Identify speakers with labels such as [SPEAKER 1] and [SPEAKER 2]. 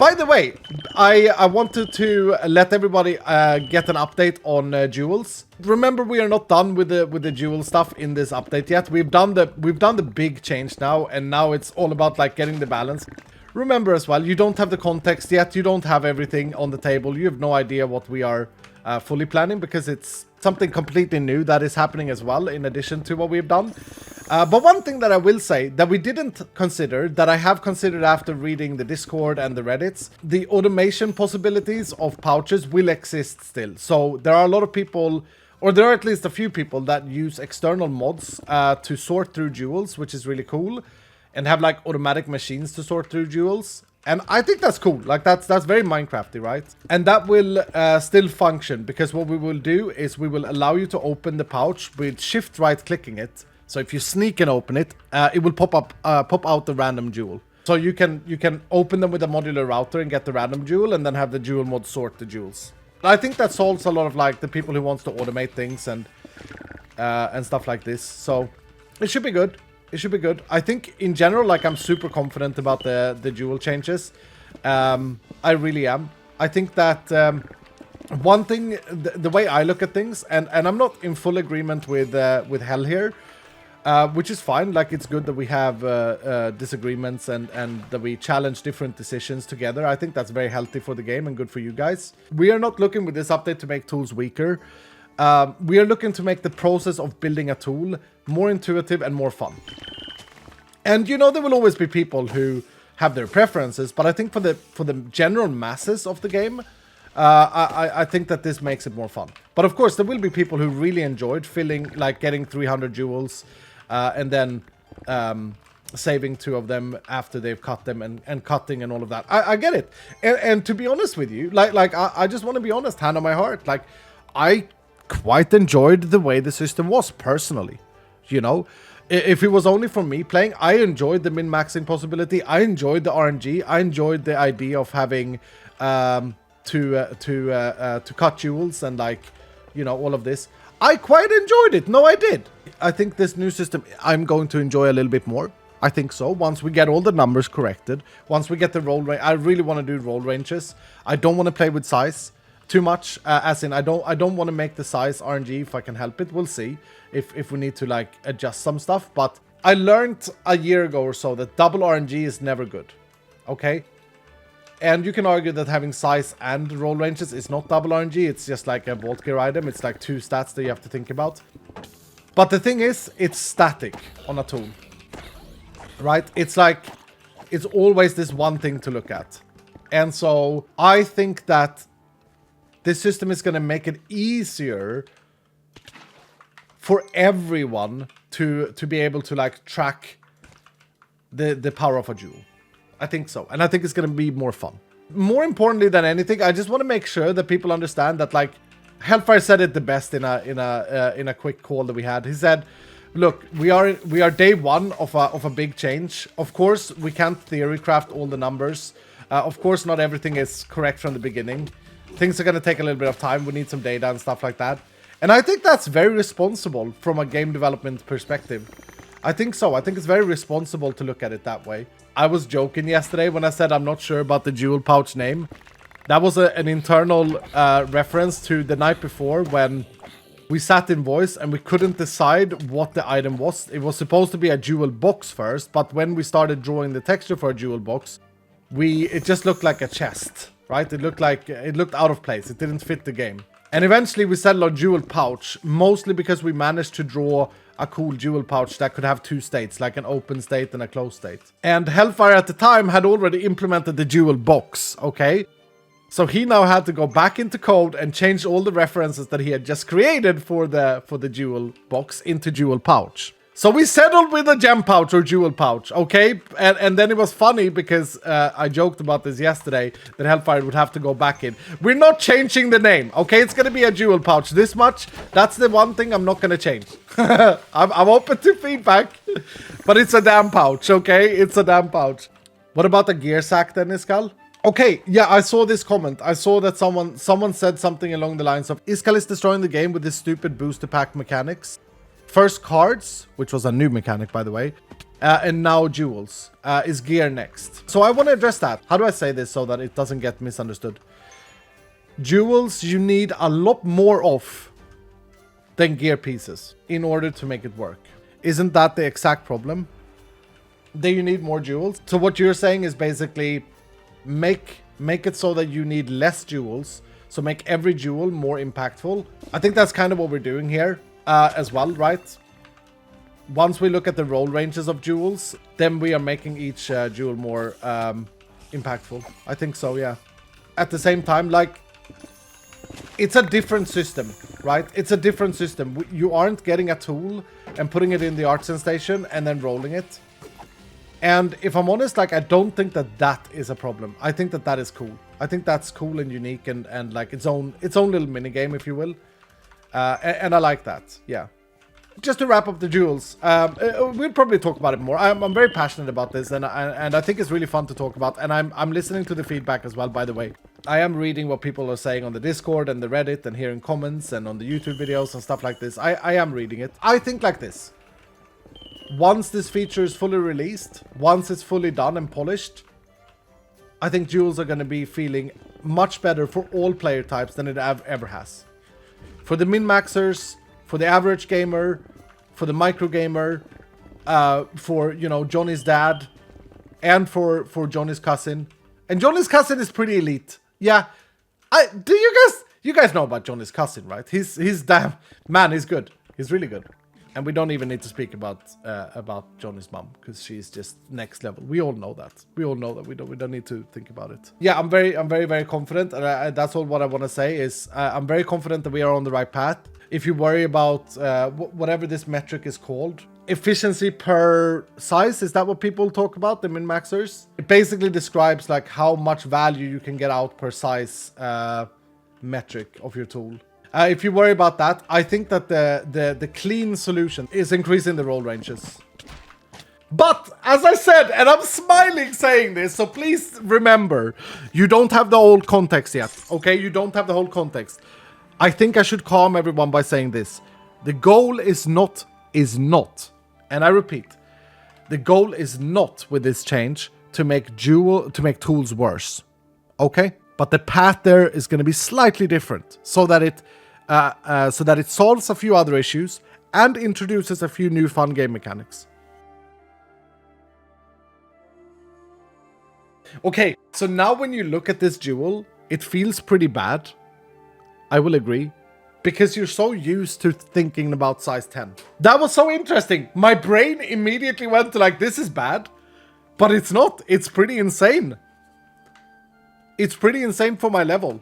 [SPEAKER 1] By the way, I wanted to let everybody get an update on jewels. Remember, we are not done with the jewel stuff in this update yet. We've done the big change now, and now it's all about like getting the balance. Remember as well, you don't have the context yet. You don't have everything on the table. You have no idea what we are fully planning, because it's something completely new that is happening as well, in addition to what we've done. But one thing that I will say that we didn't consider, that I have considered after reading the Discord and the Reddits, the automation possibilities of pouches will exist still. So there are a lot of people, or there are at least a few people that use external mods to sort through jewels, which is really cool, and have like automatic machines to sort through jewels. And I think that's cool. Like that's very Minecrafty, right? And that will still function, because what we will do is we will allow you to open the pouch with shift right clicking it. So if you sneak and open it, it will pop out the random jewel. So you can open them with a modular router and get the random jewel, and then have the jewel mod sort the jewels. I think that solves a lot of like the people who wants to automate things and stuff like this. So it should be good. It should be good. I think in general, like, I'm super confident about the jewel changes. I really am. I think that one thing, the way I look at things, and I'm not in full agreement with Hell here, which is fine. Like, it's good that we have disagreements and that we challenge different decisions together. I think that's very healthy for the game and good for you guys. We are not looking with this update to make tools weaker. We are looking to make the process of building a tool more intuitive and more fun. And you know, there will always be people who have their preferences, but I think for the general masses of the game, I think that this makes it more fun. But of course, there will be people who really enjoyed getting 300 jewels and then saving 2 of them after they've cut them and cutting and all of that. I get it. And to be honest with you, I just want to be honest, hand on my heart. Like, I quite enjoyed the way the system was personally. You know, if it was only for me playing, I enjoyed the min-maxing possibility. I enjoyed the RNG. I enjoyed the idea of having to cut jewels and, like, you know, all of this. I quite enjoyed it. No, I did. I think this new system I'm going to enjoy a little bit more. I think so. Once we get all the numbers corrected, once we get the roll range, I really want to do roll ranges. I don't want to play with size too much, as in I don't want to make the size RNG if I can help it. We'll see if we need to like adjust some stuff. But I learned a year ago or so that double RNG is never good. Okay? And you can argue that having size and roll ranges is not double RNG. It's just like a vault gear item. It's like 2 stats that you have to think about. But the thing is, it's static on a tool. Right? It's like, it's always this one thing to look at. And so I think that this system is going to make it easier for everyone to be able to like track the power of a jewel. I think so. And I think it's going to be more fun. More importantly than anything, I just want to make sure that people understand that, like, Hellfire said it the best in a quick call that we had. He said, look, we are day 1 of a big change. Of course, we can't theory craft all the numbers. Of course, not everything is correct from the beginning. Things are going to take a little bit of time. We need some data and stuff like that. And I think that's very responsible from a game development perspective. I think so. I think it's very responsible to look at it that way. I was joking yesterday when I said I'm not sure about the jewel pouch name. That was an internal reference to the night before when we sat in voice and we couldn't decide what the item was. It was supposed to be a jewel box first, but when we started drawing the texture for a jewel box, it just looked like a chest. Right? It looked out of place. It didn't fit the game. And eventually we settled on jewel pouch, mostly because we managed to draw a cool jewel pouch that could have 2 states, like an open state and a closed state. And Hellfire at the time had already implemented the jewel box, okay? So he now had to go back into code and change all the references that he had just created for the jewel box into jewel pouch. So we settled with a gem pouch or jewel pouch, okay? And then it was funny because I joked about this yesterday that Hellfire would have to go back in. We're not changing the name, okay? It's going to be a jewel pouch. This much, that's the one thing I'm not going to change. I'm open to feedback, but it's a damn pouch, okay? It's a damn pouch. What about the gear sack then, Iskall? Okay, yeah, I saw this comment. I saw that someone said something along the lines of, Iskall is destroying the game with this stupid booster pack mechanics. First cards, which was a new mechanic, by the way. and now jewels. Is gear next? So I want to address that. How do I say this so that it doesn't get misunderstood? Jewels you need a lot more of than gear pieces in order to make it work. Isn't that the exact problem? That you need more jewels? So what you're saying is basically make it so that you need less jewels. So make every jewel more impactful. I think that's kind of what we're doing here as well, right? Once we look at the roll ranges of jewels, then we are making each jewel more impactful. I think so, yeah. At the same time, like, it's a different system, right? It's a different system. You aren't getting a tool and putting it in the artisan station and then rolling it. And if I'm honest, like, I don't think that that is a problem. I think that that is cool. I think that's cool and unique and like its own little mini game, if you will. And I like that, yeah. Just to wrap up the jewels, we'll probably talk about it more. I'm very passionate about this, and I think it's really fun to talk about. And I'm listening to the feedback as well, by the way. I am reading what people are saying on the Discord and the Reddit and hearing comments and on the YouTube videos and stuff like this. I am reading it. I think like this. Once this feature is fully released, once it's fully done and polished, I think jewels are going to be feeling much better for all player types than it ever has. For the min-maxers, for the average gamer, for the micro gamer, for, you know, Johnny's dad, and for Johnny's cousin. And Johnny's cousin is pretty elite. Yeah. You guys know about Johnny's cousin, right? He's damn, man, he's good. He's really good. And we don't even need to speak about Johnny's mom, because she's just next level. We all know that. We all know that. We don't need to think about it. Yeah, I'm very confident, and that's all what I want to say is I'm very confident that we are on the right path. If you worry about whatever this metric is called, efficiency per size, is that what people talk about, the min-maxers? It basically describes like how much value you can get out per size metric of your tool. If you worry about that, I think that the clean solution is increasing the roll ranges. But, as I said, and I'm smiling saying this, so please remember, you don't have the whole context yet, okay? You don't have the whole context. I think I should calm everyone by saying this. The goal is not, and I repeat, the goal is not with this change to make tools worse, okay? But the path there is going to be slightly different, so that it solves a few other issues and introduces a few new fun game mechanics. Okay, so now when you look at this jewel, it feels pretty bad. I will agree. Because you're so used to thinking about size 10. That was so interesting. My brain immediately went to like, this is bad. But it's not. It's pretty insane. It's pretty insane for my level.